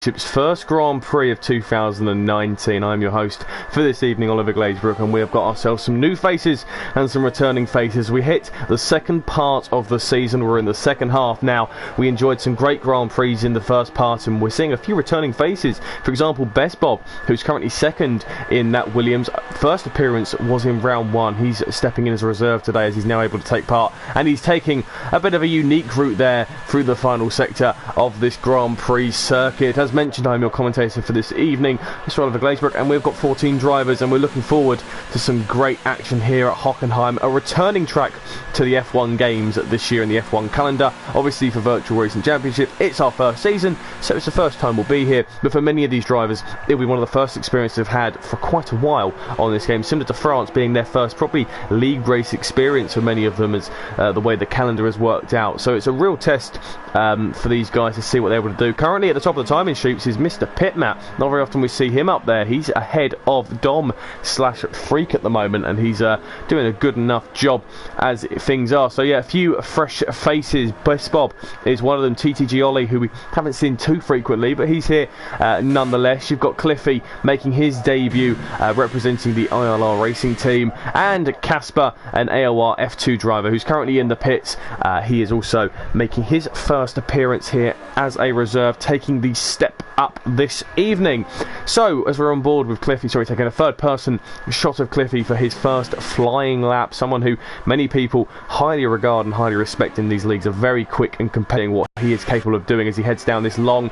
Championship's first Grand Prix of 2019. I'm your host for this evening, Oliver Glazebrook, and we have got ourselves some new faces and some returning faces. We hit the second part of the season. We're in the second half now. We enjoyed some great Grand Prix in the first part, and we're seeing a few returning faces. For example, Best Bob, who's currently second in that Williams. First appearance was in round one. He's stepping in as a reserve today as he's now able to take part, and he's taking a bit of a unique route there through the final sector of this Grand Prix circuit. As mentioned, I'm your commentator for this evening, Mr. Oliver Glazebrook, and we've got 14 drivers, and we're looking forward to some great action here at Hockenheim, a returning track to the F1 games this year in the F1 calendar. Obviously, for Virtual Racing Championship, it's our first season, so it's the first time we'll be here, but for many of these drivers, it'll be one of the first experiences they've had for quite a while on this game, similar to France being their first probably league race experience for many of them, as the way the calendar has worked out. So it's a real test for these guys to see what they're able to do. Currently at the top of the timing shoots is Mr. Pitmat. Not very often we see him up there. He's ahead of Dom/Freak at the moment, and he's doing a good enough job as things are. So yeah, a few fresh faces. Best Bob is one of them. TTG Ollie, who we haven't seen too frequently, but he's here nonetheless. You've got Cliffy making his debut representing the ILR racing team, and Casper, an AOR F2 driver who's currently in the pits. He is also making his first appearance here as a reserve, taking the step up this evening. So as we're on board with Cliffy, taking a third person shot of Cliffy for his first flying lap, someone who many people highly regard and highly respect in these leagues, are very quick and comparing what he is capable of doing as he heads down this long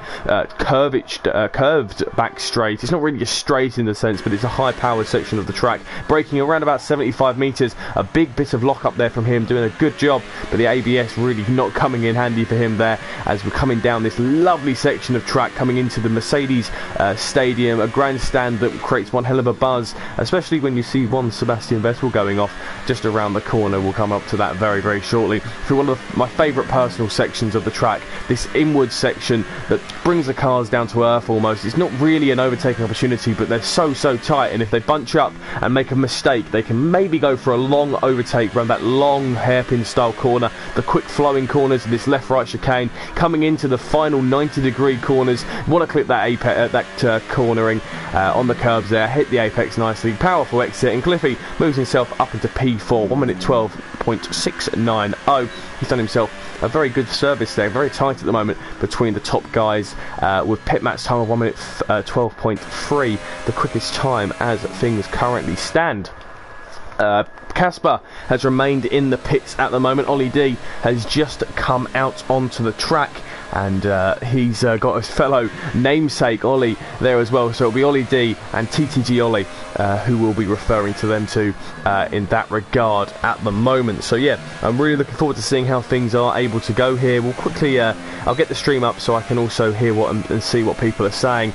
curved back straight. It's not really a straight in the sense, but it's a high powered section of the track, braking around about 75 metres. A big bit of lock up there from him, doing a good job, but the ABS really not coming in handy for him there as we're coming down this lovely section of track, coming into the Mercedes Stadium, a grandstand that creates one hell of a buzz, especially when you see one Sebastian Vettel going off just around the corner. We'll come up to that very, very shortly. Through one of my favourite personal sections of the track, this inward section that brings the cars down to earth almost. It's not really an overtaking opportunity, but they're so tight, and if they bunch up and make a mistake, they can maybe go for a long overtake around that long hairpin style corner. The quick flowing corners of this left-right chicane, coming into the final 90-degree corners. You want to clip that cornering on the curbs there, hit the apex nicely, powerful exit, and Cliffy moves himself up into P4, 1 minute 12.690. He's done himself a very good service there, very tight at the moment between the top guys, with Pitmat's time of 1 minute 12.3, the quickest time as things currently stand. Casper has remained in the pits at the moment. Ollie D has just come out onto the track, and he's got his fellow namesake Ollie there as well, so it'll be Ollie D and TTG Ollie who will be referring to them two in that regard at the moment. So yeah, I'm really looking forward to seeing how things are able to go here. We'll quickly I'll get the stream up so I can also hear and see what people are saying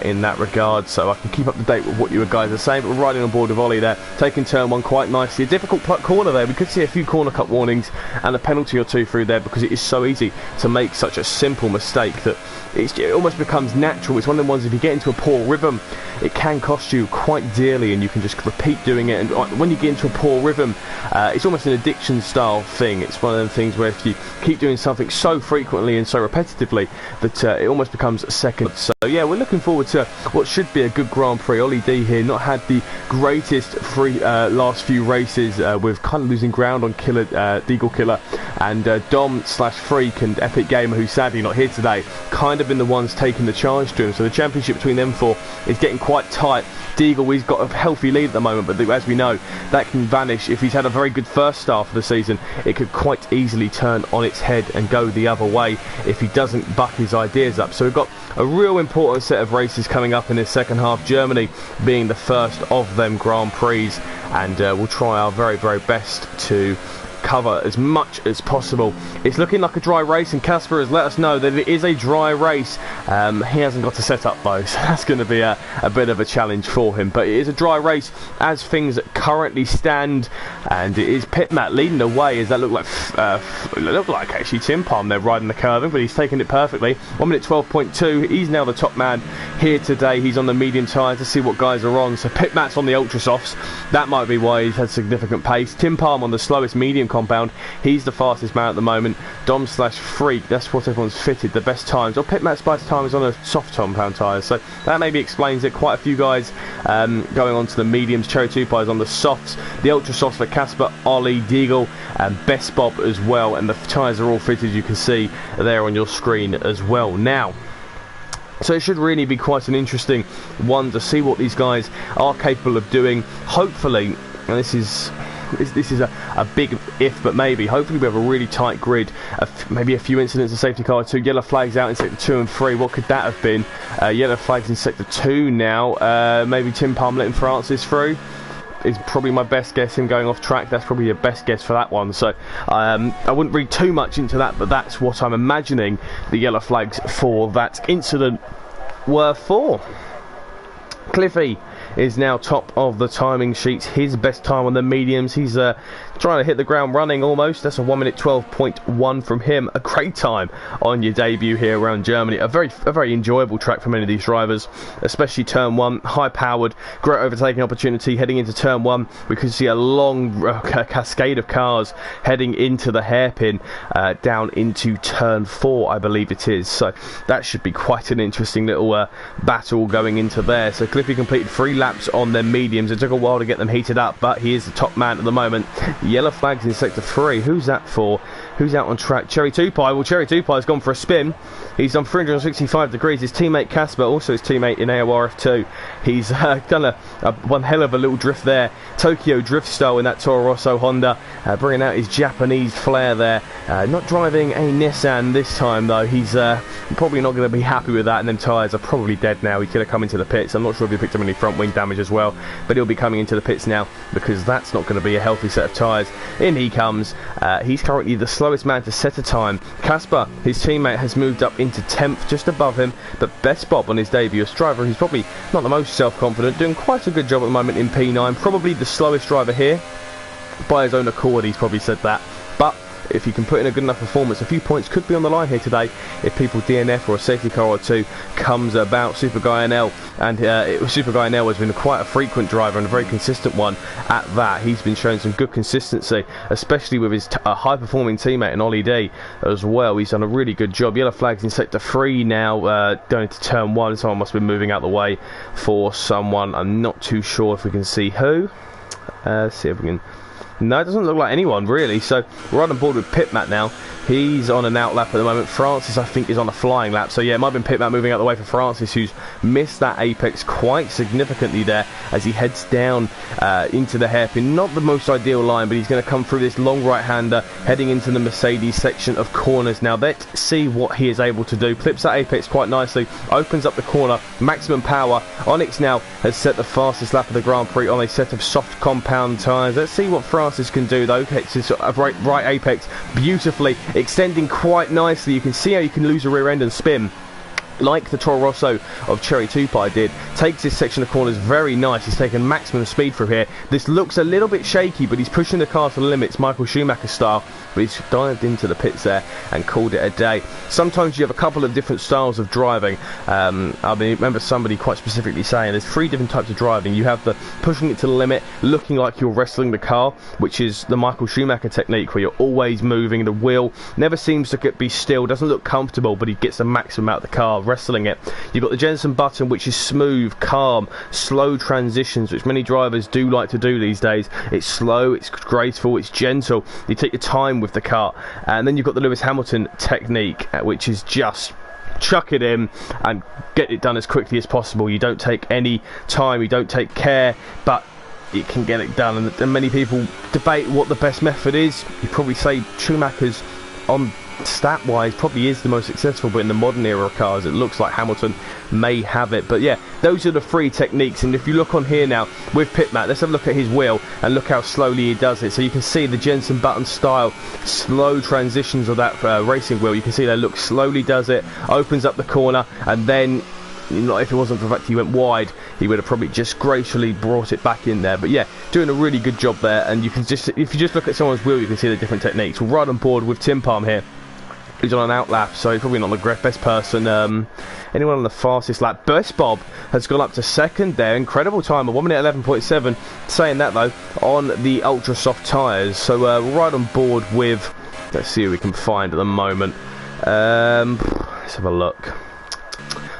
in that regard, so I can keep up to date with what you guys are saying. But we're riding on board with Ollie there, taking turn one quite nicely. A difficult corner there. We could see a few corner cut warnings and a penalty or two through there, because it is so easy to make such a simple mistake that it almost becomes natural. It's one of the ones, if you get into a poor rhythm, it can cost you quite dearly, and you can just repeat doing it. And when you get into a poor rhythm, it's almost an addiction style thing. It's one of them things where if you keep doing something so frequently and so repetitively that it almost becomes second. So yeah, we're looking forward to what should be a good Grand Prix. Ollie D here not had the greatest last few races, with kind of losing ground on Deagle Killer and Dom/Freak and Epic Gamer, who's sadly not here today, kind of been the ones taking the charge to him. So the championship between them four is getting quite tight. Deagle, he's got a healthy lead at the moment, but as we know, that can vanish. If he's had a very good first start of the season, it could quite easily turn on its head and go the other way if he doesn't buck his ideas up. So we've got a real important set of races coming up in this second half, Germany being the first of them Grand Prix, and we'll try our very, very best to cover as much as possible. It's looking like a dry race, and Casper has let us know that it is a dry race. He hasn't got to set up though, so that's going to be a bit of a challenge for him, but it is a dry race as things currently stand, and it is Pitmat leading the way. As that looked like actually Tim Palm there riding the curving, but he's taken it perfectly. 1 minute 12.2. He's now the top man here today. He's on the medium tyres to see what guys are on. So Pitmat's on the ultra softs. That might be why he's had significant pace. Tim Palm on the slowest medium racing compound. He's the fastest man at the moment. Dom/Freak, that's what everyone's fitted, the best times. Or Pitmat's best time is on a soft compound tyre, so that maybe explains it. Quite a few guys going on to the mediums. Cherry 2 Pies on the softs. The ultra softs for Casper, Ollie, Deagle, and Best Bob as well. And the tyres are all fitted, you can see there on your screen as well. Now, so it should really be quite an interesting one to see what these guys are capable of doing. Hopefully, and this is a big if, but maybe. Hopefully we have a really tight grid. Maybe a few incidents of safety car 2. Yellow flags out in sector 2 and 3. What could that have been? Yellow flags in sector 2 now. Maybe Tim Palm letting Francis through is probably my best guess. Him going off track, that's probably your best guess for that one. So I wouldn't read too much into that, but that's what I'm imagining the yellow flags for that incident were for. Cliffy is now top of the timing sheets. His best time on the mediums. He's trying to hit the ground running almost. That's a 1 minute 12.1 from him. A great time on your debut here around Germany. A very enjoyable track for many of these drivers, especially turn 1. High powered, great overtaking opportunity heading into turn 1. We could see a long cascade of cars heading into the hairpin down into turn 4, I believe it is. So that should be quite an interesting little battle going into there. So Cliffy completed 3 laps on their mediums. It took a while to get them heated up, but he is the top man at the moment. Yellow flags in sector 3. Who's that for? Who's out on track? Cherry 2 Pie. Well, Cherry 2 Pie's gone for a spin. He's done 365 degrees. His teammate Casper, also his teammate in AORF2, he's done one hell of a little drift there. Tokyo drift style in that Toro Rosso Honda, bringing out his Japanese flair there. Not driving a Nissan this time though. He's probably not going to be happy with that, and them tyres are probably dead now. He's going to come into the pits. I'm not sure if he picked up any front wing damage as well, but he'll be coming into the pits now because that's not going to be a healthy set of tyres. In he comes. He's currently the slowest man to set a time. Casper, his teammate, has moved up into 10th, just above him, but Best Bob on his debut as driver, he's probably not the most self-confident, doing quite a good job at the moment in P9, probably the slowest driver here. By his own accord, he's probably said that, but if you can put in a good enough performance, a few points could be on the line here today if people DNF or a safety car or 2 comes about. Super Guy NL, and Super Guy NL has been quite a frequent driver and a very consistent one at that. He's been showing some good consistency, especially with his high-performing teammate in Ollie D as well. He's done a really good job. Yellow flags in sector 3 now, going into turn 1. Someone must be moving out the way for someone. I'm not too sure if we can see who. Let's see if we can. No, it doesn't look like anyone really. So we're on board with Pitmat now. He's on an out lap at the moment. Francis, I think, is on a flying lap. So yeah, it might have been Pitmat moving out the way for Francis, who's missed that apex quite significantly there as he heads down into the hairpin. Not the most ideal line, but he's going to come through this long right-hander heading into the Mercedes section of corners. Now let's see what he is able to do. Clips that apex quite nicely, opens up the corner, maximum power. Onyx now has set the fastest lap of the Grand Prix on a set of soft compound tyres. Let's see what Francis can do though. Hits his right apex beautifully, extending quite nicely. You can see how you can lose a rear end and spin like the Toro Rosso of Cherry 2 Pie did. Takes this section of corners very nice. He's taken maximum speed through here. This looks a little bit shaky, but he's pushing the car to the limits, Michael Schumacher style, but he's dived into the pits there and called it a day. Sometimes you have a couple of different styles of driving. I remember somebody quite specifically saying there's 3 different types of driving. You have the pushing it to the limit, looking like you're wrestling the car, which is the Michael Schumacher technique, where you're always moving. The wheel never seems to be still, doesn't look comfortable, but he gets the maximum out of the car wrestling it. You've got the Jensen Button, which is smooth, calm, slow transitions, which many drivers do like to do these days. It's slow, it's graceful, it's gentle. You take your time with the car. And then you've got the Lewis Hamilton technique, which is just chuck it in and get it done as quickly as possible. You don't take any time, you don't take care, but it can get it done. And many people debate what the best method is. You probably say Schumacher's, on stat wise, probably is the most successful, but in the modern era of cars it looks like Hamilton may have it. But yeah, those are the 3 techniques. And if you look on here now with Pitmat, let's have a look at his wheel and look how slowly he does it. So you can see the Jensen Button style slow transitions of that racing wheel. You can see that look slowly does it, opens up the corner, and then if it wasn't for the fact he went wide, he would have probably just gracefully brought it back in there. But yeah, doing a really good job there. And you can just, if you just look at someone's wheel, you can see the different techniques. We're right on board with Tim Palm here. He's on an out lap, so he's probably not the best person. Anyone on the fastest lap? Best Bob has gone up to second there. Incredible time of 1 minute 11.7. Saying that though, on the ultra soft tyres. So we're right on board with. Let's see who we can find at the moment. Let's have a look.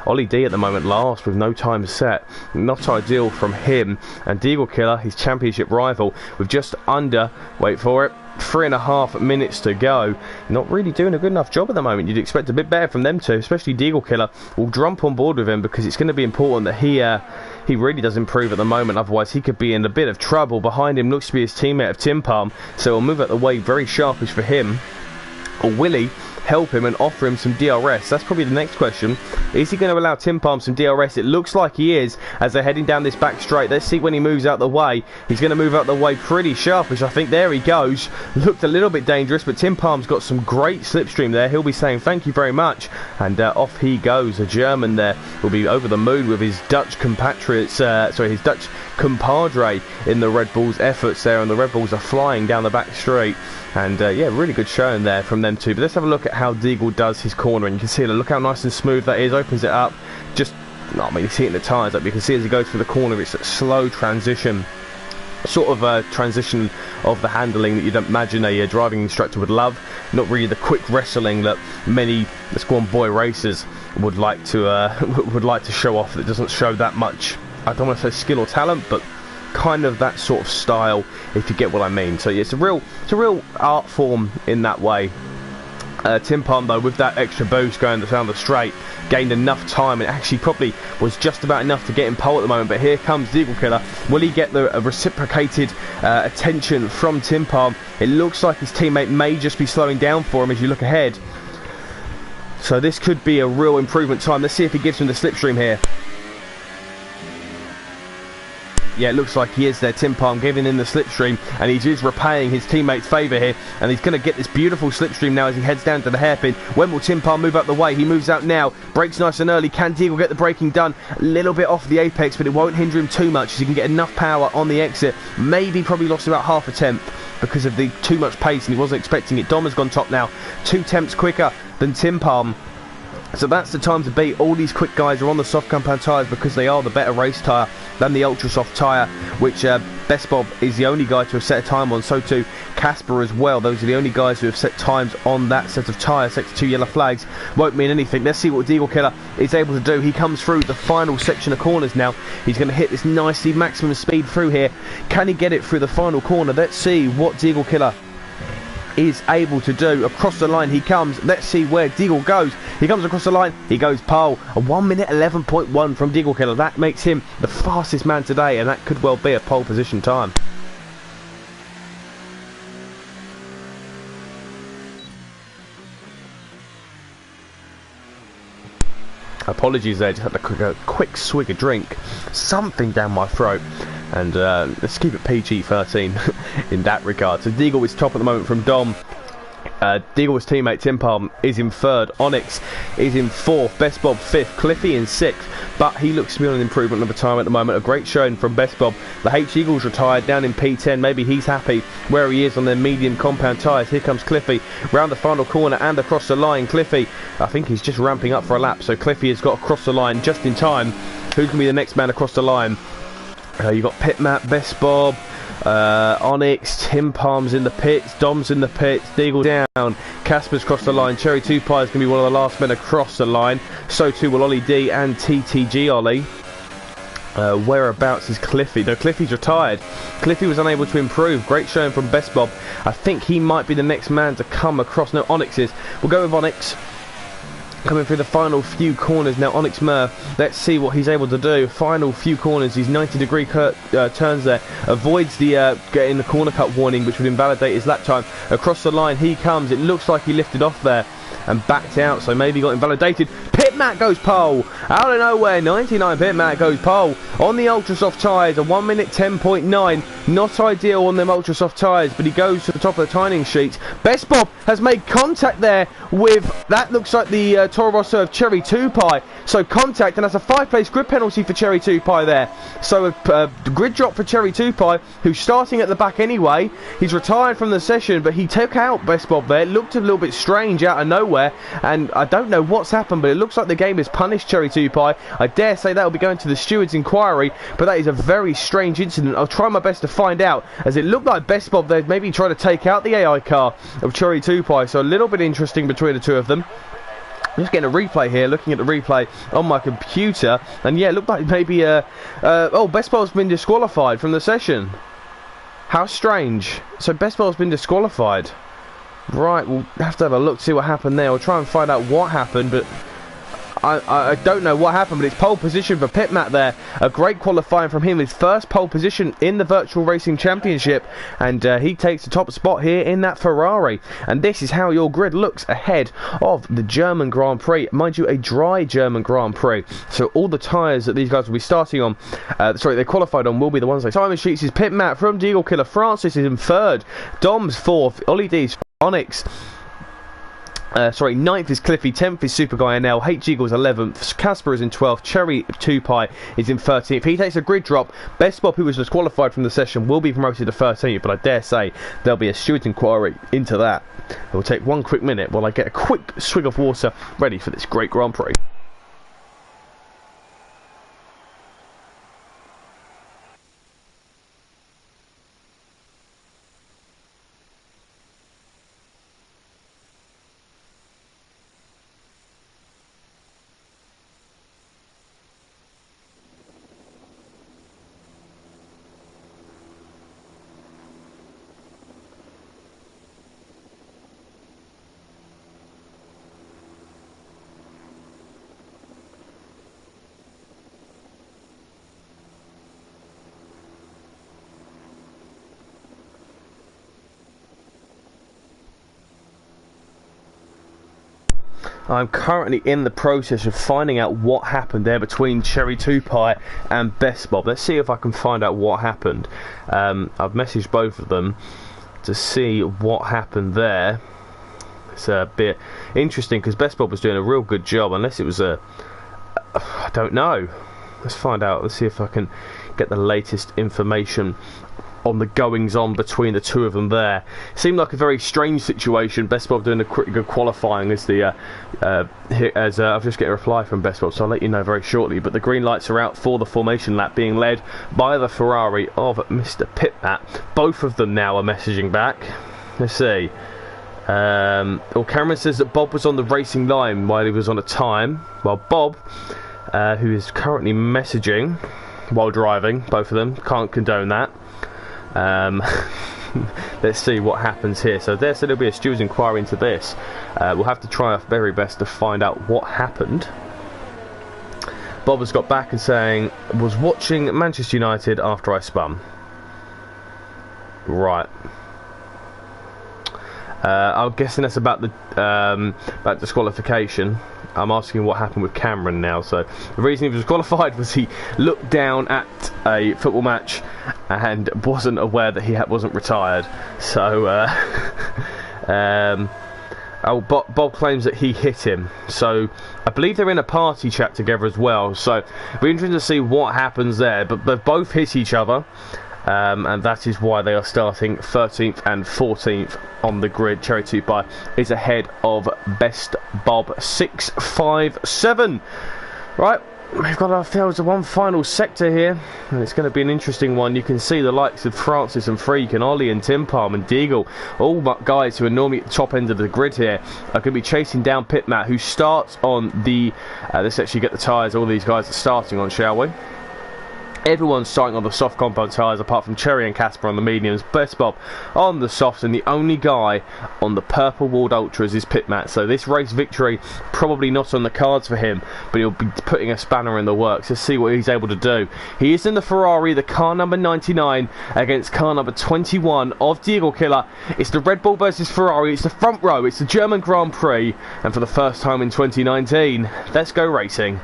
Ollie D at the moment last with no time set. Not ideal from him. And Deagle Killer, his championship rival, with just under, wait for it, 3.5 minutes to go. Not really doing a good enough job at the moment. You'd expect a bit better from them two, especially Deagle Killer. Will jump on board with him because it's going to be important that he really does improve at the moment. Otherwise, he could be in a bit of trouble. Behind him looks to be his teammate of Tim Palm, so we'll move out the way very sharpish for him. Or will he help him and offer him some DRS? That's probably the next question. Is he going to allow Tim Palm some DRS? It looks like he is as they're heading down this back straight. Let's see when he moves out the way. He's going to move out the way pretty sharpish, I think. There he goes. Looked a little bit dangerous, but Tim Palm's got some great slipstream there. He'll be saying thank you very much, and off he goes. A German there will be over the moon with his Dutch compatriots, his Dutch compadre in the Red Bulls efforts there, and the Red Bulls are flying down the back straight. And yeah, really good showing there from them two. But let's have a look at how Deagle does his cornering. You can see, look how nice and smooth that is. Opens it up. Just, I mean, he's hitting the tyres up. You can see as he goes through the corner, it's a slow transition. Sort of a transition of the handling that you'd imagine a driving instructor would love. Not really the quick wrestling that many, let's go on, boy racers would like to show off. That doesn't show that much, I don't want to say skill or talent, but kind of that sort of style, if you get what I mean. So yeah, it's a real art form in that way. Tim Palm though, with that extra boost going down the straight, gained enough time, and actually probably was just about enough to get in pole at the moment. But here comes Deagle Killer. Will he get the reciprocated attention from Tim Palm? It looks like his teammate may just be slowing down for him as you look ahead. So this could be a real improvement time. Let's see if he gives him the slipstream here. Yeah, it looks like he is there. Tim Palm giving him the slipstream, and he is repaying his teammate's favour here, and he's going to get this beautiful slipstream now as he heads down to the hairpin. When will Tim Palm move up the way? He moves out now, brakes nice and early. Can Deagle get the braking done? A little bit off the apex, but it won't hinder him too much as he can get enough power on the exit. Maybe probably lost about half a tenth because of the too much pace, and he wasn't expecting it. Dom has gone top now, 2 tenths quicker than Tim Palm. So that's the time to beat. All these quick guys are on the soft compound tyres because they are the better race tyre than the ultra soft tyre, which Best Bob is the only guy to have set a time on. So too Casper as well. Those are the only guys who have set times on that set of tyres. Set to 2 yellow flags won't mean anything. Let's see what Deagle Killer is able to do. He comes through the final section of corners now. He's going to hit this nicely, maximum speed through here. Can he get it through the final corner? Let's see what Deagle Killer is able to do. Across the line he comes. Let's see where Deagle goes. He comes across the line. He goes pole. A 1 minute 11.1 from Deagle Killer. That makes him the fastest man today, and that could well be a pole position time. Apologies there, just had a quick swig of drink. Something down my throat. And let's keep it PG-13 in that regard. So Deagle is top at the moment from Dom. Deagle's teammate Tim Palm is in 3rd. Onyx is in 4th. Best Bob 5th. Cliffy in 6th. But he looks to be on an improvement of the time at the moment. A great showing from Best Bob. The H Eagles retired down in P10. Maybe he's happy where he is on their medium compound tyres. Here comes Cliffy round the final corner and across the line. Cliffy, I think he's just ramping up for a lap. So Cliffy has got across the line just in time. Who's going to be the next man across the line? You've got Pit Map, Best Bob, Onyx, Tim Palm's in the pits, Dom's in the pits, Deagle down, Casper's crossed the line, Cherry 2 Pie is going to be one of the last men across the line, so too will Ollie D and TTG Ollie. Whereabouts is Cliffy? No, Cliffy's retired. Cliffy was unable to improve. Great showing from Best Bob. I think he might be the next man to come across. No, Onyx is. We'll go with Onyx. Coming through the final few corners now, Onyx Murr. Let's see what he's able to do. Final few corners, these 90-degree turns there. Avoids the getting the corner cut warning, which would invalidate his lap time. Across the line he comes. It looks like he lifted off there and backed out, so maybe got invalidated. Pit Mat goes pole. Out of nowhere, 99 Pit Mat goes pole on the ultra soft tyres. A 1 minute 10.9. Not ideal on them ultra soft tyres, but he goes to the top of the timing sheet. Best Bob has made contact there with, that looks like the Toro Rosso of Cherry 2 Pie. So contact, and that's a 5-place grid penalty for Cherry 2 Pie there. So a grid drop for Cherry 2 Pie, who's starting at the back anyway. He's retired from the session, but he took out Best Bob there. It looked a little bit strange out of nowhere, and I don't know what's happened, but it looks like the game has punished Cherry 2 Pie. I dare say that will be going to the steward's inquiry, but that is a very strange incident. I'll try my best to find out, as it looked like Best Bob there maybe trying to take out the AI car of Cherry 2 Pie, so a little bit interesting between the two of them. I'm just getting a replay here, looking at the replay on my computer, and yeah, it looked like maybe Best Bob's been disqualified from the session. How strange. So Best Bob's been disqualified. Right, we'll have to have a look, see what happened there. We'll try and find out what happened, but I don't know what happened, but it's pole position for Pit Mat there. A great qualifying from him, his first pole position in the Virtual Racing Championship, and he takes the top spot here in that Ferrari. And this is how your grid looks ahead of the German Grand Prix. Mind you, a dry German Grand Prix, so all the tyres that these guys will be starting on, they qualified on, will be the ones they timing sheets is Pit Mat from Deagle Killer. Francis is in third, Dom's fourth, Ollie D's Onyx. Ninth is Cliffy, 10th is Super Guy NL, H Eagles 11th, Casper is in 12th, Cherry 2 Pie is in 13th. He takes a grid drop. Best Bob, who was disqualified from the session, will be promoted to 13th, but I dare say there'll be a steward's inquiry into that. It will take one quick minute while I get a quick swig of water ready for this great Grand Prix. I'm currently in the process of finding out what happened there between Cherry 2 Pie and Best Bob. Let's see if I can find out what happened. I've messaged both of them to see what happened there. It's a bit interesting because Best Bob was doing a real good job, unless it was I don't know. Let's find out. Let's see if I can get the latest information on the goings on between the two of them there. Seemed like a very strange situation. Best Bob doing a pretty good qualifying as the I've just get a reply from Best Bob, so I'll let you know very shortly. But the green lights are out for the formation lap, being led by the Ferrari of Mr. Pit Mat. Both of them now are messaging back. Let's see. Cameron says that Bob was on the racing line while he was on a time, while Bob, who is currently messaging while driving, both of them, can't condone that. Let's see what happens here. So there'll be a steward's inquiry into this. We'll have to try our very best to find out what happened. Bob has got back and saying, was watching Manchester United after I spun. Right. I'm guessing that's about the about disqualification. I'm asking what happened with Cameron now. So the reason he was disqualified was he looked down at a football match and wasn't aware that he wasn't retired. So Bob claims that he hit him. So I believe they're in a party chat together as well. So it'll be interesting to see what happens there. But they've both hit each other. And that is why they are starting 13th and 14th on the grid. Cherry 2 Pie is ahead of Best Bob 657. Right, we've got ourselves one final sector here, and it's going to be an interesting one. You can see the likes of Francis and Freak and Ollie and Tim Palm and Deagle, all guys who are normally at the top end of the grid here, are going to be chasing down Pit Mat, who starts on the let's actually get the tyres all these guys are starting on, shall we? Everyone's starting on the soft compound tyres apart from Cherry and Casper on the mediums. Best Bob on the softs, and the only guy on the purple walled ultras is Pit Matt. So this race victory probably not on the cards for him, but he'll be putting a spanner in the works. Let's see what he's able to do. He is in the Ferrari, the car number 99 against car number 21 of Deagle Killer. It's the Red Bull versus Ferrari. It's the front row. It's the German Grand Prix, and for the first time in 2019, let's go racing.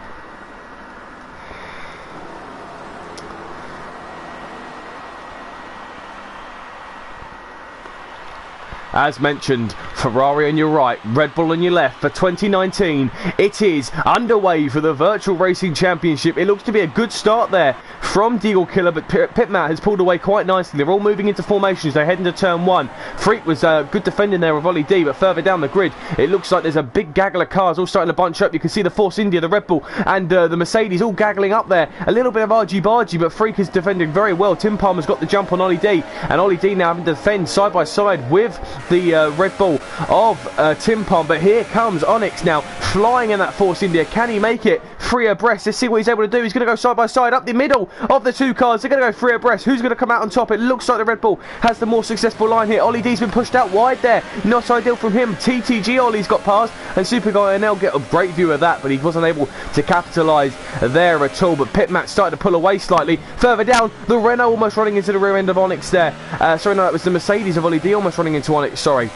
As mentioned, Ferrari on your right, Red Bull on your left for 2019. It is underway for the Virtual Racing Championship. It looks to be a good start there from Deagle Killer, but Pit Matt has pulled away quite nicely. They're all moving into formations. They head into turn 1. Freak was good defending there with Ollie D, but further down the grid, it looks like there's a big gaggle of cars all starting to bunch up. You can see the Force India, the Red Bull, and the Mercedes all gaggling up there. A little bit of argy-bargy, but Freak is defending very well. Tim Palmer's got the jump on Ollie D, and Ollie D now having to defend side by side with the Red Bull of Tim Palm. But here comes Onyx now, flying in that Force India. Can he make it free abreast? Let's see what he's able to do. He's going to go side by side up the middle of the two cars. They're going to go free abreast. Who's going to come out on top? It looks like the Red Bull has the more successful line here. Ollie D's been pushed out wide there. Not ideal from him. TTG Ollie's got past, and Super Guy NL get a great view of that, but he wasn't able to capitalise there at all. But Pit Matt started to pull away slightly. Further down, the Renault almost running into the rear end of Onyx there. Sorry, no, that was the Mercedes of Ollie D almost running into Onyx. Sorry.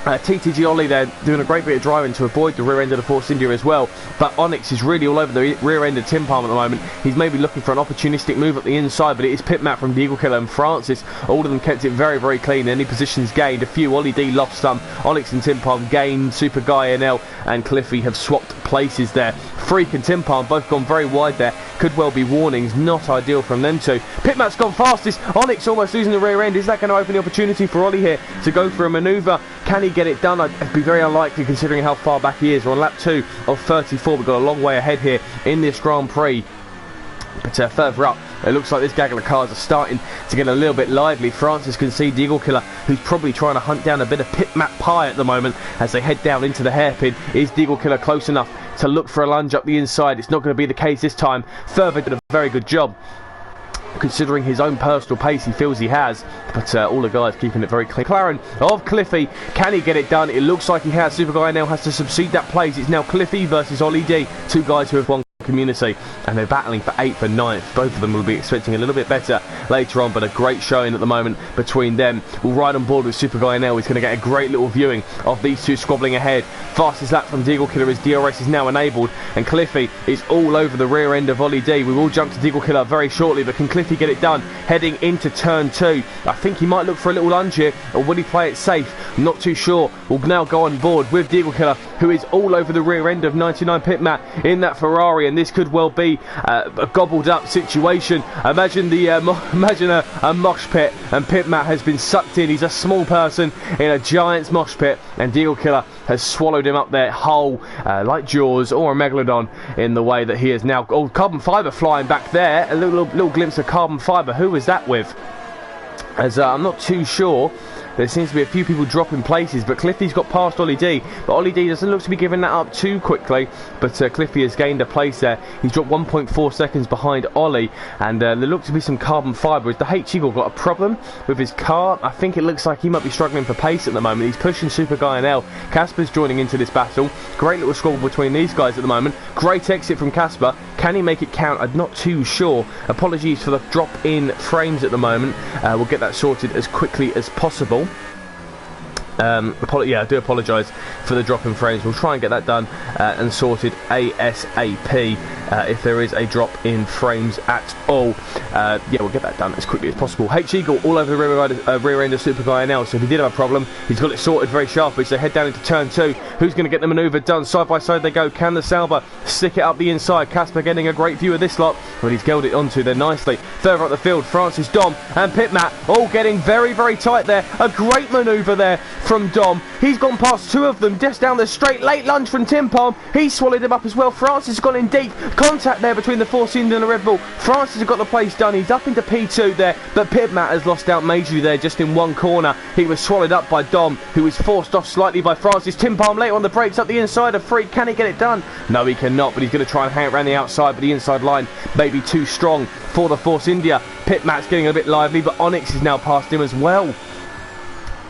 TTG Ollie there doing a great bit of driving to avoid the rear end of the Force India as well, but Onyx is really all over the rear end of Tim Palm at the moment. He's maybe looking for an opportunistic move at the inside, but it is Pit Matt from Deagle Killer and Francis. All of them kept it very, very clean. Any positions gained, a few. Ollie D lost some. Onyx and Tim Palm gained. Super Guy NL and Cliffy have swapped places there. Freak and Tim Palm both gone very wide there. Could well be warnings. Not ideal from them two. Pit Matt's gone fastest. Onyx almost losing the rear end. Is that going to open the opportunity for Ollie here to go for a manoeuvre? Can he get it done? It'd be very unlikely considering how far back he is. We're on lap 2 of 34. We've got a long way ahead here in this Grand Prix. But further up, it looks like this gaggle of cars are starting to get a little bit lively. Francis can see Deagle Killer, who's probably trying to hunt down a bit of Pit Matt pie at the moment as they head down into the hairpin. Is Deagle Killer close enough to look for a lunge up the inside? It's not going to be the case this time. Further did a very good job, considering his own personal pace he feels he has, but all the guys keeping it very clean. McLaren of Cliffy, can he get it done? It looks like he has. Super Guy now has to succeed that place. It's now Cliffy versus Ollie D, two guys who have won community, and they're battling for 8th and 9th. Both of them will be expecting a little bit better later on, but a great showing at the moment between them. We'll ride on board with Super Guy now. He's going to get a great little viewing of these two squabbling ahead. Fastest lap from Deagle Killer as DRS is now enabled, and Cliffy is all over the rear end of Ollie D. We will jump to Deagle Killer very shortly, but can Cliffy get it done heading into turn 2? I think he might look for a little lunge here, or will he play it safe? Not too sure. We'll now go on board with Deagle Killer, who is all over the rear end of 99 Pit Matt in that Ferrari, and this could well be a gobbled up situation. Imagine the imagine a mosh pit, and Pit Matt has been sucked in. He's a small person in a giant's mosh pit, and Deagle Killer has swallowed him up there whole, like Jaws or a Megalodon, in the way that he is now. Oh, carbon fibre flying back there. A little glimpse of carbon fibre. Who was that with? As I'm not too sure. There seems to be a few people dropping places, but Cliffy's got past Ollie D. But Ollie D doesn't look to be giving that up too quickly. But Cliffy has gained a place there. He's dropped 1.4 seconds behind Ollie. And there looks to be some carbon fibre. Has the H-Eagle got a problem with his car? I think it looks like he might be struggling for pace at the moment. He's pushing Super Guy NL. Casper's joining into this battle. Great little squabble between these guys at the moment. Great exit from Casper. Can he make it count? I'm not too sure. Apologies for the drop in frames at the moment. We'll get that sorted as quickly as possible. Yeah, I do apologise for the drop in frames. We'll try and get that done and sorted ASAP if there is a drop in frames at all. Yeah, we'll get that done as quickly as possible. H-Eagle all over the rear end of Super Guy now, so if he did have a problem, he's got it sorted very sharply. So head down into turn 2. Who's going to get the manoeuvre done? Side by side they go. Can the Sauber stick it up the inside? Casper getting a great view of this lot, but he's gelled it onto there nicely. Further up the field, Francis, Dom and Pit Matt all getting very, very tight there. A great manoeuvre there from Dom. He's gone past two of them just down the straight. Late lunge from Tim Palm. He swallowed him up as well. Francis has gone in deep. Contact there between the Force India and the Red Bull. Francis has got the place done. He's up into P2 there, but Pitmat has lost out majorly there just in one corner. He was swallowed up by Dom, who was forced off slightly by Francis. Tim Palm later on the brakes up the inside of Freak. Can he get it done? No, he cannot, but he's going to try and hang it around the outside, but the inside line may be too strong for the Force India. Pitmat's getting a bit lively, but Onyx is now past him as well.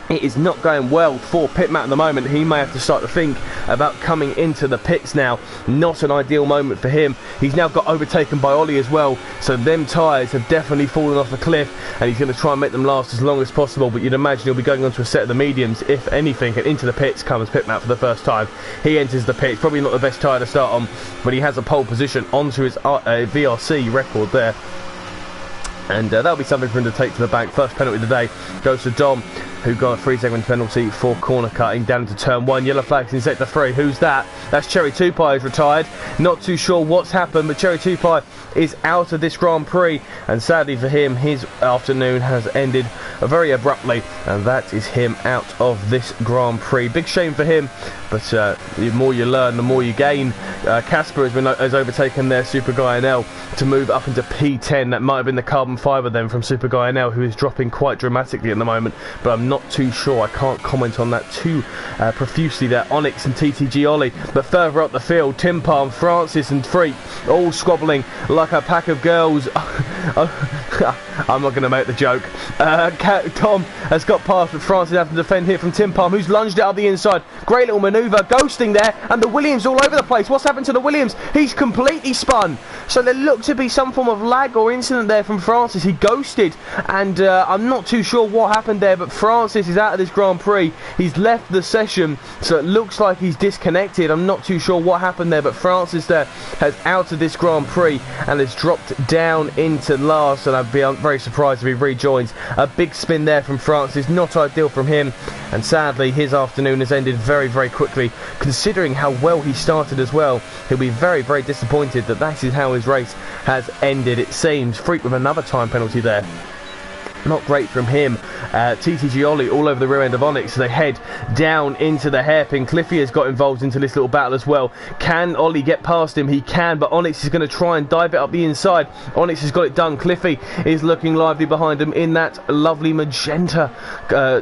It is not going well for Pitmat at the moment. He may have to start to think about coming into the pits now. Not an ideal moment for him. He's now got overtaken by Ollie as well, so them tyres have definitely fallen off the cliff, and he's going to try and make them last as long as possible. But you'd imagine he'll be going on to a set of the mediums, if anything, and into the pits comes Pitmat for the first time. He enters the pits, probably not the best tyre to start on, but he has a pole position onto his VRC record there. And that'll be something for him to take to the bank. First penalty of the day goes to Dom, who got a 3-second penalty for corner cutting down into turn 1. Yellow flags in sector 3. Who's that? That's Cherry Tupai, who's retired. Not too sure what's happened, but Cherry Tupai is out of this Grand Prix, and sadly for him, his afternoon has ended very abruptly, and that is him out of this Grand Prix. Big shame for him, but the more you learn, the more you gain. Casper has overtaken their Super Guy NL to move up into P10. That might have been the carbon fibre then from Super Guy NL, who is dropping quite dramatically at the moment, but I'm not too sure. I can't comment on that too profusely there. Onyx and TTG Ollie, but further up the field, Tim Palm, Francis and Freak all squabbling like a pack of girls. I'm not going to make the joke. Tom has got past, but Francis having to defend here from Tim Palm, who's lunged out of the inside. Great little manoeuvre, ghosting there, and the Williams all over the place. What's happened to the Williams? He's completely spun. So there looked to be some form of lag or incident there from Francis. He ghosted, and I'm not too sure what happened there, but Francis is out of this Grand Prix. He's left the session, so it looks like he's disconnected. I'm not too sure what happened there, but Francis there has out of this Grand Prix and has dropped down into last, and I'd be very surprised if he rejoins. A big spin there from Francis, not ideal from him, and sadly his afternoon has ended very, very quickly. Considering how well he started as well, he'll be very, very disappointed that that is how his race has ended, it seems. Freak with another time penalty there. Not great from him. TTG Ollie all over the rear end of Onyx. They head down into the hairpin. Cliffy has got involved into this little battle as well. Can Ollie get past him? He can, but Onyx is going to try and dive it up the inside. Onyx has got it done. Cliffy is looking lively behind him in that lovely magenta,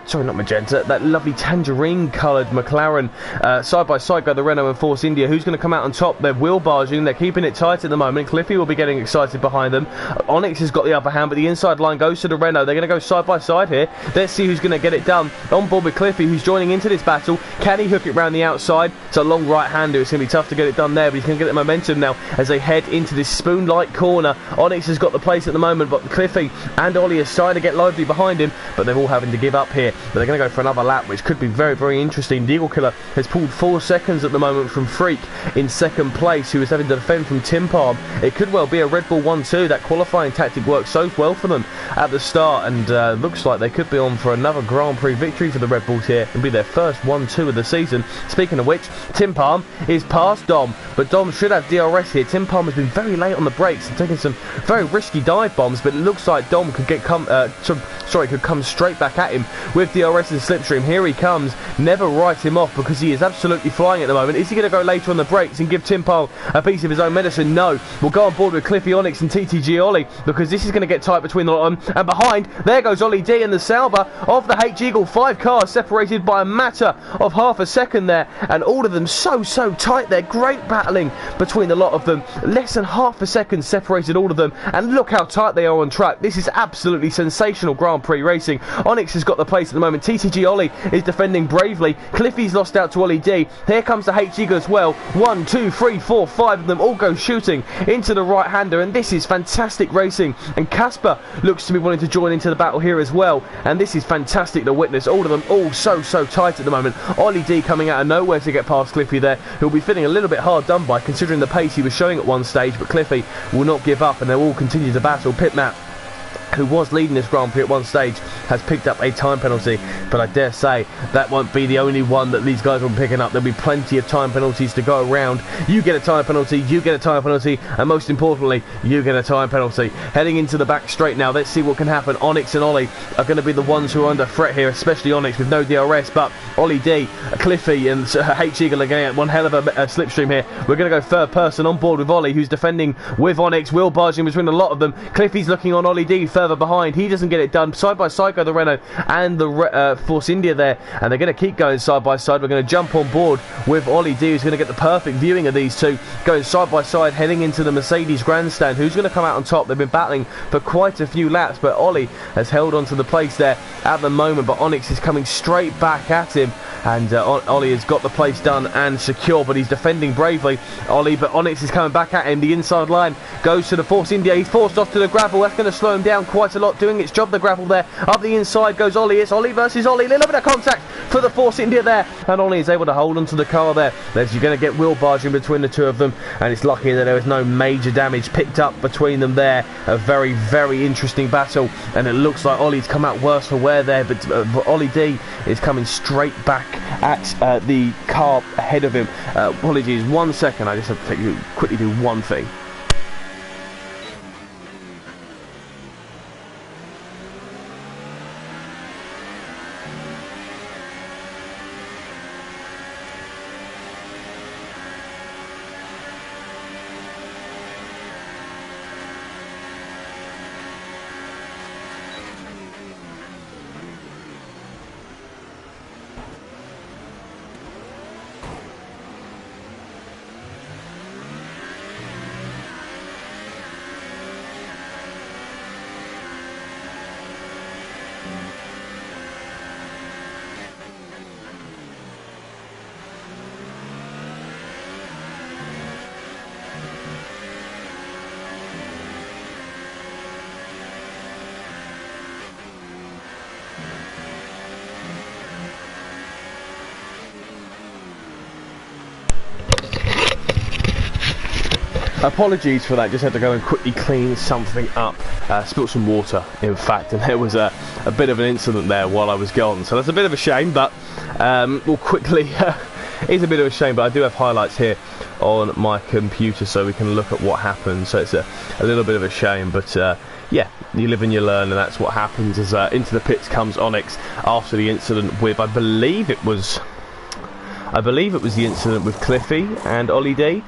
sorry, not magenta, that lovely tangerine coloured McLaren. Side by side go the Renault and Force India. Who's going to come out on top? They're wheel barging. They're keeping it tight at the moment. Cliffy will be getting excited behind them. Onyx has got the upper hand, but the inside line goes to the Renault. They're going to go side by side here. Let's see who's going to get it done. On board with Cliffy, who's joining into this battle. Can he hook it round the outside? It's a long right-hander. It's going to be tough to get it done there, but he's going to get the momentum now as they head into this spoon-like corner. Onyx has got the place at the moment, but Cliffy and Ollie are starting to get lively behind him, but they're all having to give up here. But they're going to go for another lap, which could be very, very interesting. The Eagle Killer has pulled 4 seconds at the moment from Freak in second place, who is having to defend from Tim Palm. It could well be a Red Bull 1-2. That qualifying tactic worked so well for them at the start, and looks like they could be on for another Grand Prix victory for the Red Bulls here and be their first 1-2 of the season. Speaking of which, Tim Palm is past Dom, but Dom should have DRS here. Tim Palm has been very late on the brakes and taking some very risky dive bombs, but it looks like Dom could could come straight back at him with DRS and slipstream. Here he comes. Never write him off, because he is absolutely flying at the moment. Is he going to go later on the brakes and give Tim Palm a piece of his own medicine? No. We'll go on board with Cliffy, Onyx and TTG Ollie, because this is going to get tight between the lot of them. And behind, there goes Ollie D and the Sauber of the H Eagle. 5 cars separated by a matter of half a second there, and all of them so tight there. Great battling between the lot of them. Less than half a second separated all of them, and look how tight they are on track. This is absolutely sensational Grand Prix racing. Onyx has got the place at the moment. TTG Ollie is defending bravely. Cliffy's lost out to Ollie D. Here comes the H Eagle as well. 1, 2, 3, 4, 5 of them all go shooting into the right hander, and this is fantastic racing. And Casper looks to be wanting to join into the battle here as well, and this is fantastic to witness. All of them all so tight at the moment. Ollie D coming out of nowhere to get past Cliffy there, who'll be feeling a little bit hard done by considering the pace he was showing at one stage, but Cliffy will not give up and they'll all continue to battle. Pitmat who was leading this Grand Prix at one stage, has picked up a time penalty, but I dare say that won't be the only one that these guys will be picking up. There'll be plenty of time penalties to go around. You get a time penalty, you get a time penalty, and most importantly, you get a time penalty. Heading into the back straight now, let's see what can happen. Onyx and Ollie are going to be the ones who are under threat here, especially Onyx with no DRS, but Ollie D, Cliffy and H Eagle are going at one hell of a slipstream here. We're going to go third person on board with Ollie, who's defending with Onyx, wheel barging between a lot of them. Cliffy's looking on Ollie D further behind. He doesn't get it done. Side by side go the Renault and the Force India there, and they're going to keep going side by side. We're going to jump on board with Ollie D, who's going to get the perfect viewing of these two going side by side, heading into the Mercedes grandstand. Who's going to come out on top? They've been battling for quite a few laps, but Ollie has held on to the place there at the moment, but Onyx is coming straight back at him, and Ollie has got the place done and secure, but he's defending bravely, Ollie, but Onyx is coming back at him. The inside line goes to the Force India. He's forced off to the gravel. That's going to slow him down quite a lot, doing its job, the gravel there. Up the inside goes Ollie. It's Ollie versus Ollie. A little bit of contact for the Force India there, and Ollie is able to hold onto the car there. You're going to get wheel barging between the two of them, and it's lucky that there was no major damage picked up between them there. A very, very interesting battle, and it looks like Ollie's come out worse for wear there, but Ollie D is coming straight back at the car ahead of him. Apologies, 1 second, I just have to quickly do one thing. Apologies for that, just had to go and quickly clean something up. Spilt some water, in fact, and there was a bit of an incident there while I was gone. So that's a bit of a shame, but we'll quickly... it's a bit of a shame, but I do have highlights here on my computer so we can look at what happened. So it's a little bit of a shame, but yeah, you live and you learn, and that's what happens. As into the pits comes Onyx after the incident with, I believe it was the incident with Cliffy and Ollie D.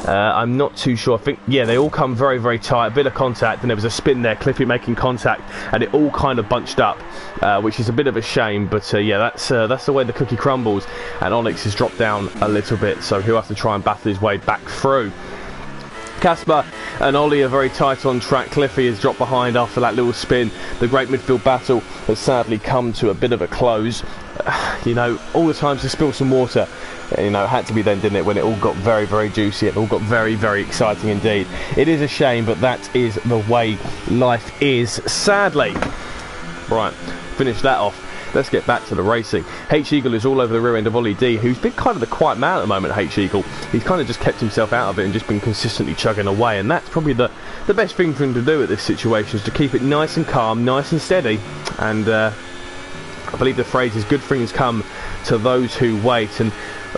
I'm not too sure. I think, yeah, they all come very, very tight. A bit of contact, and there was a spin there. Cliffy making contact, and it all kind of bunched up, which is a bit of a shame. But yeah, that's the way the cookie crumbles. And Onyx has dropped down a little bit, so he'll have to try and battle his way back through. Casper and Ollie are very tight on track. Cliffy has dropped behind after that little spin. The great midfield battle has sadly come to a bit of a close. You know, all the times to spill some water, you know, it had to be then, didn't it, when it all got very, very juicy. It all got very, very exciting indeed. It is a shame, but that is the way life is, sadly. Right, finish that off. Let's get back to the racing. H Eagle is all over the rear end of Ollie D, who's been kind of the quiet man at the moment. H Eagle, he's kind of just kept himself out of it and just been consistently chugging away, and that's probably the best thing for him to do at this situation, is to keep it nice and calm, nice and steady. And I believe the phrase is good things come to those who wait, and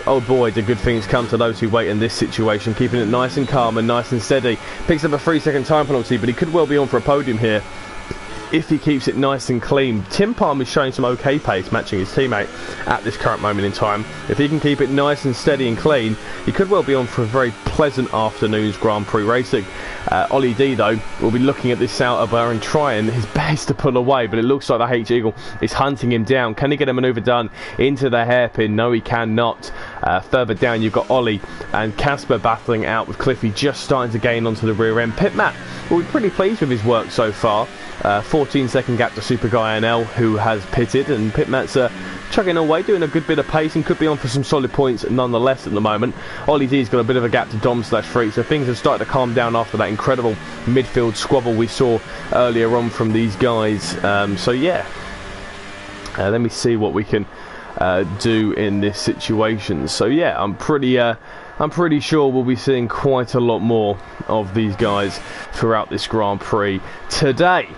oh boy, do good things come to those who wait in this situation. Keeping it nice and calm and nice and steady. Picks up a 3-second time penalty, but he could well be on for a podium here if he keeps it nice and clean. Tim Palm is showing some okay pace, matching his teammate at this current moment in time. If he can keep it nice and steady and clean, he could well be on for a very pleasant afternoon's Grand Prix racing. Ollie D, though, will be looking at this outer bar and trying his best to pull away, but it looks like the H Eagle is hunting him down. Can he get a manoeuvre done into the hairpin? No, he cannot. Further down, you've got Ollie and Casper battling out, with Cliffy just starting to gain onto the rear end. Pit Matt will be pretty pleased with his work so far. 14-second gap to Super Guy NL, who has pitted, and Pit Matt's chugging away, doing a good bit of pace, and could be on for some solid points nonetheless at the moment. Ollie D's got a bit of a gap to Dom/Freak, so things have started to calm down after that incredible midfield squabble we saw earlier on from these guys. So yeah, let me see what we can do in this situation. So yeah, I'm pretty sure we'll be seeing quite a lot more of these guys throughout this Grand Prix today.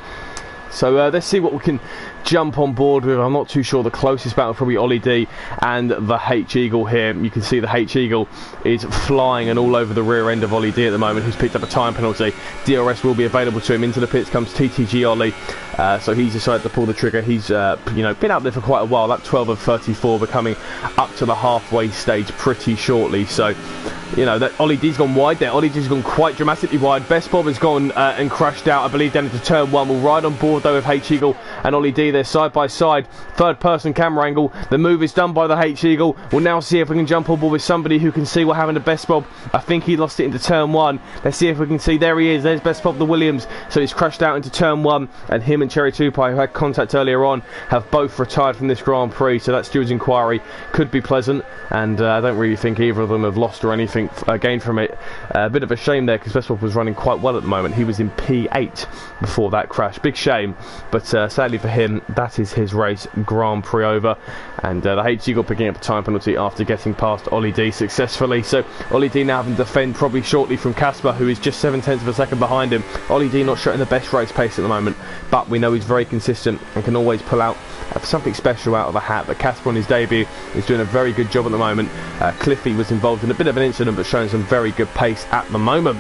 So let's see what we can jump on board with. I'm not too sure. The closest battle probably Ollie D and the H-Eagle here. You can see the H-Eagle is flying and all over the rear end of Ollie D at the moment, who's picked up a time penalty. DRS will be available to him. Into the pits comes TTG Ollie. So he's decided to pull the trigger. He's you know, been out there for quite a while. That 12 of 34, becoming up to the halfway stage pretty shortly. So you know, that Ollie D's gone wide there. Ollie D's gone quite dramatically wide. Best Bob has gone and crashed out, I believe, down into turn 1. We'll ride on board though with H-Eagle and Ollie D. They're side by side. Third person camera angle. The move is done by the H-Eagle. We'll now see if we can jump on board with somebody who can see what happened to Best Bob. I think he lost it into turn 1. Let's see if we can see. There he is. There's Best Bob the Williams. So he's crashed out into turn 1, and him and Cherry Tupai, who had contact earlier on, have both retired from this Grand Prix. So that steward's inquiry could be pleasant, and I don't really think either of them have lost or anything gained from it. A bit of a shame there, because Best Bob was running quite well at the moment. He was in P8 before that crash. Big shame, but sadly for him, that is his race. Grand Prix over, and the H-Eagle picking up a time penalty after getting past Ollie D successfully. So Ollie D now having to defend probably shortly from Casper, who is just 7/10 of a second behind him. Ollie D not showing the best race pace at the moment, but we know he's very consistent and can always pull out something special out of a hat. But Casper on his debut is doing a very good job at the moment. Cliffy was involved in a bit of an incident, but showing some very good pace at the moment.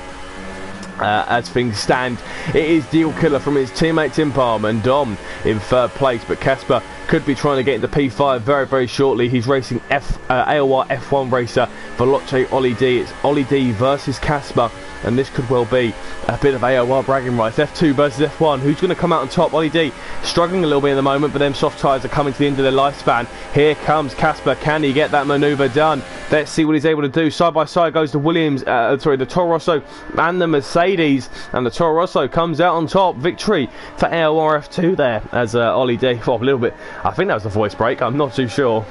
As things stand, it is Deal Killer from his teammate Tim Palm and Dom in third place, but Casper could be trying to get into P5 very, very shortly. He's racing AOR F1 racer Veloce Ollie D. It's Ollie D versus Casper, and this could well be a bit of AOR bragging rights. F2 versus F1. Who's going to come out on top? Ollie D struggling a little bit at the moment, but them soft tyres are coming to the end of their lifespan. Here comes Casper. Can he get that manoeuvre done? Let's see what he's able to do. Side by side goes the Williams, the Toro Rosso and the Mercedes, and the Toro Rosso comes out on top. Victory for AOR F2 there, as Ollie D, a little bit, I think that was a voice break, I'm not too sure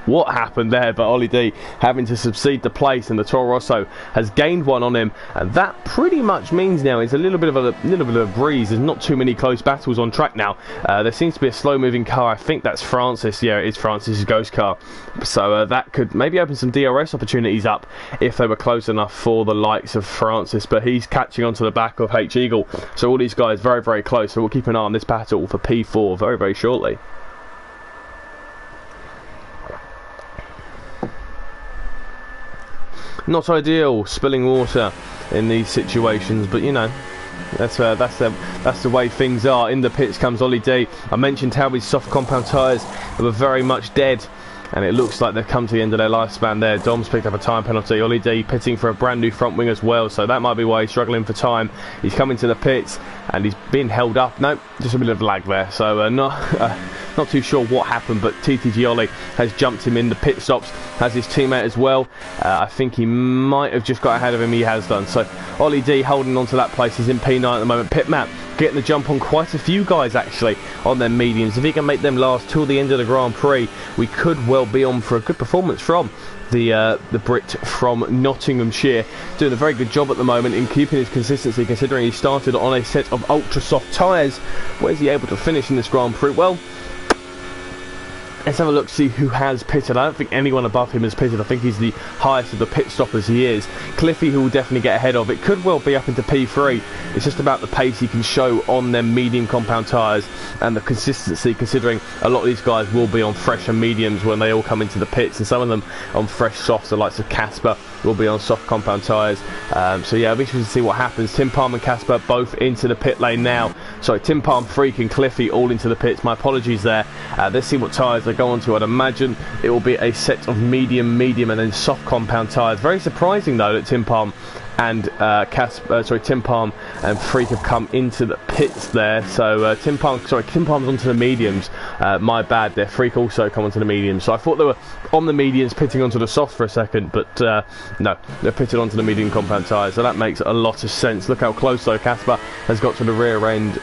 what happened there, but Ollie D having to succeed the place, and the Toro Rosso has gained one on him, and that pretty much means now it's a little bit of a breeze. There's not too many close battles on track now. There seems to be a slow moving car. I think that's Francis. Yeah, it is Francis's ghost car, so that could maybe open some DRS opportunities up if they were close enough for the likes of Francis, but he's catching onto the back of H-Eagle, so all these guys very, very close. So we'll keep an eye on this battle for P4 very, very shortly. Not ideal spilling water in these situations, but you know, that's the way things are. In the pits comes Ollie D. I mentioned how his soft compound tyres were very much dead, and it looks like they've come to the end of their lifespan there. Dom's picked up a time penalty. Ollie D pitting for a brand new front wing as well, so that might be why he's struggling for time. He's coming to the pits and he's been held up. Nope, just a bit of lag there, so not too sure what happened, but TTG Ollie has jumped him in the pit stops, has his teammate as well. I think he might have just got ahead of him. He has done. So Ollie D holding on to that place. He's in P9 at the moment. Pit map getting the jump on quite a few guys actually on their mediums. If he can make them last till the end of the Grand Prix, we could well be on for a good performance from the Brit from Nottinghamshire. Doing a very good job at the moment in keeping his consistency, considering he started on a set of ultra soft tyres. Where's he able to finish in this Grand Prix? Well, let's have a look, see who has pitted. I don't think anyone above him has pitted. I think he's the highest of the pit stoppers he is. Cliffy, who will definitely get ahead of. It could well be up into P3. It's just about the pace he can show on them medium compound tyres and the consistency, considering a lot of these guys will be on fresh and mediums when they all come into the pits, and some of them on fresh softs, the likes of Casper will be on soft compound tyres. So yeah, I'll be interested to see what happens. Tim Palm and Casper both into the pit lane now. Sorry, Tim Palm, Freak and Cliffy all into the pits. My apologies there. Let's see what tyres they go on to. I'd imagine it will be a set of medium, and then soft compound tyres. Very surprising though that Tim Palm and Tim Palm and Freak have come into the pits there. So Tim Palm's onto the mediums. My bad there. Freak also come onto the mediums. So I thought they were on the mediums pitting onto the soft for a second, but no, they're pitted onto the medium compound tyres. So that makes a lot of sense. Look how close though Casper has got to the rear end.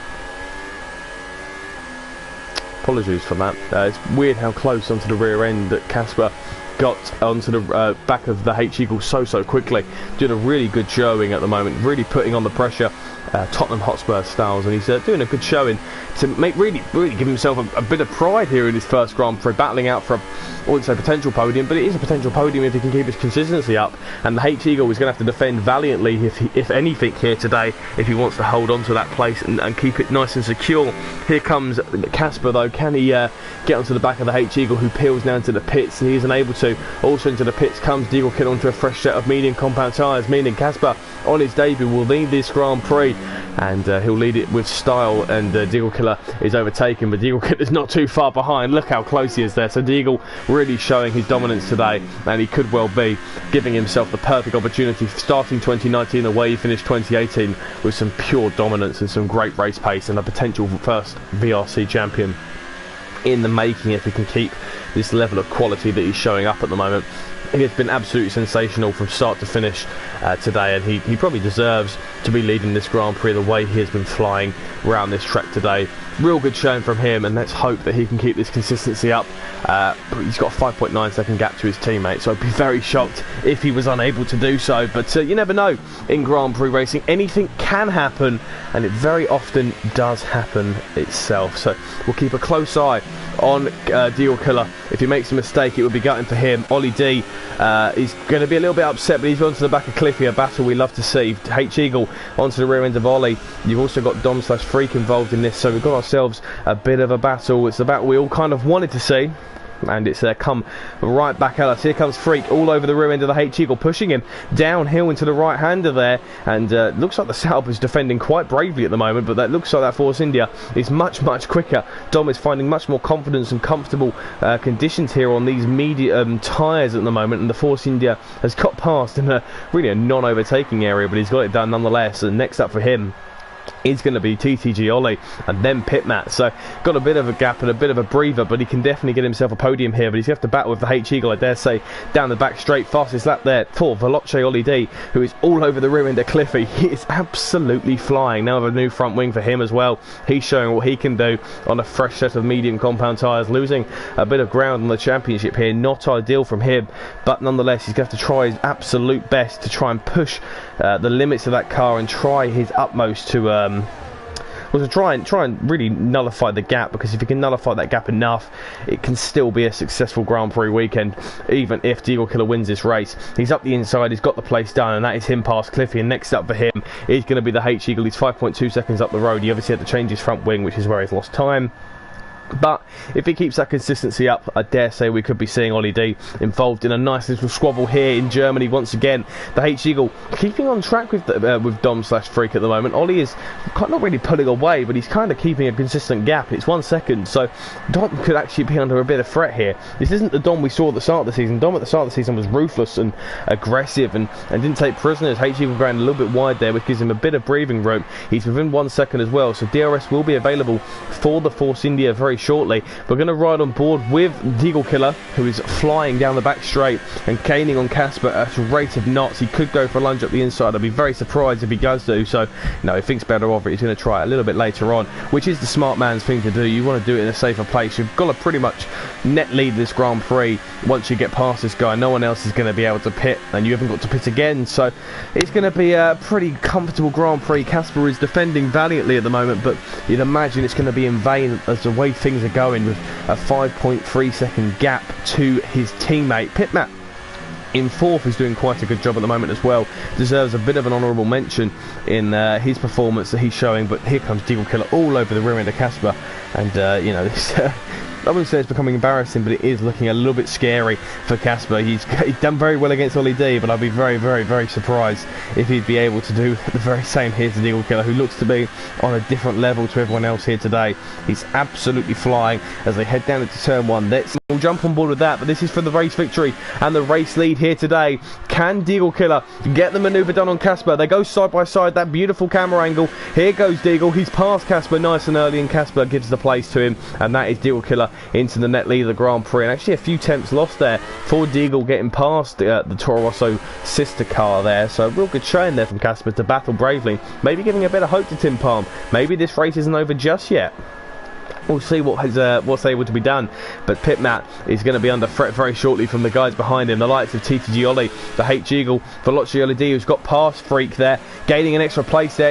Apologies for that. It's weird how close onto the rear end that Casper got onto the back of the H-Eagle so quickly. Doing a really good showing at the moment, really putting on the pressure Tottenham Hotspur styles, and he's doing a good showing to make really give himself a bit of pride here in his first Grand Prix, battling out for I wouldn't say potential podium, but it is a potential podium if he can keep his consistency up. And the H-Eagle is going to have to defend valiantly, if anything, here today, if he wants to hold on to that place and keep it nice and secure. Here comes Casper though. Can he get onto the back of the H-Eagle, who peels down to the pits? He isn't able to. Also into the pits comes Deagle Killer onto a fresh set of medium compound tyres, meaning Casper on his debut will lead this Grand Prix, and he'll lead it with style. And Deagle Killer is overtaken, but Deagle Killer's not too far behind. Look how close he is there. So Deagle really showing his dominance today, and he could well be giving himself the perfect opportunity, starting 2019 the way he finished 2018, with some pure dominance and some great race pace, and a potential first VRC champion in the making if he can keep this level of quality that he's showing up at the moment. He has been absolutely sensational from start to finish today, and he probably deserves to be leading this Grand Prix the way he has been flying around this track today. Real good showing from him, and let's hope that he can keep this consistency up. But he's got a 5.9 second gap to his teammate, so I'd be very shocked if he was unable to do so. But you never know in Grand Prix racing, anything can happen, and it very often does happen itself. So we'll keep a close eye on Deagle Killer. If he makes a mistake, it would be gutting for him. Ollie D is going to be a little bit upset, but he's gone to the back of Cliffy, a battle we love to see. H-Eagle onto the rear end of Ollie. You've also got Dom/Freak involved in this, so we've got ourselves a bit of a battle. It's the battle we all kind of wanted to see, and it's come right back at us. Here comes Freak all over the rear end of the H-Eagle, pushing him downhill into the right hander there, and looks like the setup is defending quite bravely at the moment, but that looks like that Force India is much quicker. Dom is finding much more confidence and comfortable conditions here on these medium tyres at the moment, and the Force India has got past in really a non-overtaking area, but he's got it done nonetheless. And next up for him is going to be TTG Ollie and then Pitmat. So got a bit of a gap and a bit of a breather, but he can definitely get himself a podium here. But he's going to have to battle with the H-Eagle, I dare say, down the back straight. Fastest lap there for Veloce Ollie D, who is all over the rear end of Cliffy. He is absolutely flying. Now with a new front wing for him as well. He's showing what he can do on a fresh set of medium compound tyres, losing a bit of ground on the championship here. Not ideal from him, but nonetheless he's going to have to try his absolute best to try and push the limits of that car and try his utmost to try and really nullify the gap, because if he can nullify that gap enough, it can still be a successful Grand Prix weekend, even if Deagle Killer wins this race. He's up the inside, he's got the place done, and that is him past Cliffy. And next up for him is going to be the H-Eagle. He's 5.2 seconds up the road. He obviously had to change his front wing, which is where he's lost time. But if he keeps that consistency up, I dare say we could be seeing Ollie D involved in a nice little squabble here in Germany once again. The H-Eagle keeping on track with Dom/Freak at the moment. Ollie is not really pulling away, but he's kind of keeping a consistent gap. It's 1 second, so Dom could actually be under a bit of threat here. This isn't the Dom we saw at the start of the season. Dom at the start of the season was ruthless and aggressive and didn't take prisoners. H-Eagle going a little bit wide there, which gives him a bit of breathing room. He's within 1 second as well, so DRS will be available for the Force India very shortly. We're going to ride on board with Deagle Killer, who is flying down the back straight and caning on Casper at a rate of knots. He could go for a lunge up the inside. I'd be very surprised if he does do so. No, he thinks better of it. He's going to try it a little bit later on, which is the smart man's thing to do. You want to do it in a safer place. You've got to pretty much net lead this Grand Prix. Once you get past this guy, no one else is going to be able to pit, and you haven't got to pit again, so it's going to be a pretty comfortable Grand Prix. Casper is defending valiantly at the moment, but you'd imagine it's going to be in vain as the way things are going, with a 5.3 second gap to his teammate. Pitmat in fourth is doing quite a good job at the moment as well. Deserves a bit of an honourable mention in his performance that he's showing. But here comes Deagle Killer all over the rear end of Casper, and you know, this I wouldn't say it's becoming embarrassing, but it is looking a little bit scary for Casper. He's done very well against Ollie D, but I'd be very surprised if he'd be able to do the very same here to Deagle Killer, who looks to be on a different level to everyone else here today. He's absolutely flying as they head down into turn one. We'll jump on board with that, but this is for the race victory and the race lead here today. Can Deagle Killer get the manoeuvre done on Casper? They go side by side, that beautiful camera angle. Here goes Deagle. He's past Casper nice and early, and Casper gives the place to him, and that is Deagle Killer into the net lead of the Grand Prix. And actually a few temps lost there for Deagle getting past the Toro Rosso sister car there. So a real good showing there from Casper to battle bravely, maybe giving a bit of hope to Tim Palm. Maybe this race isn't over just yet. We'll see what's able to be done, but Pitmat is going to be under threat very shortly from the guys behind him, the likes of TTG Ollie, the H-Eagle, Veloci Ollie D, who's got past Freak there, gaining an extra place there.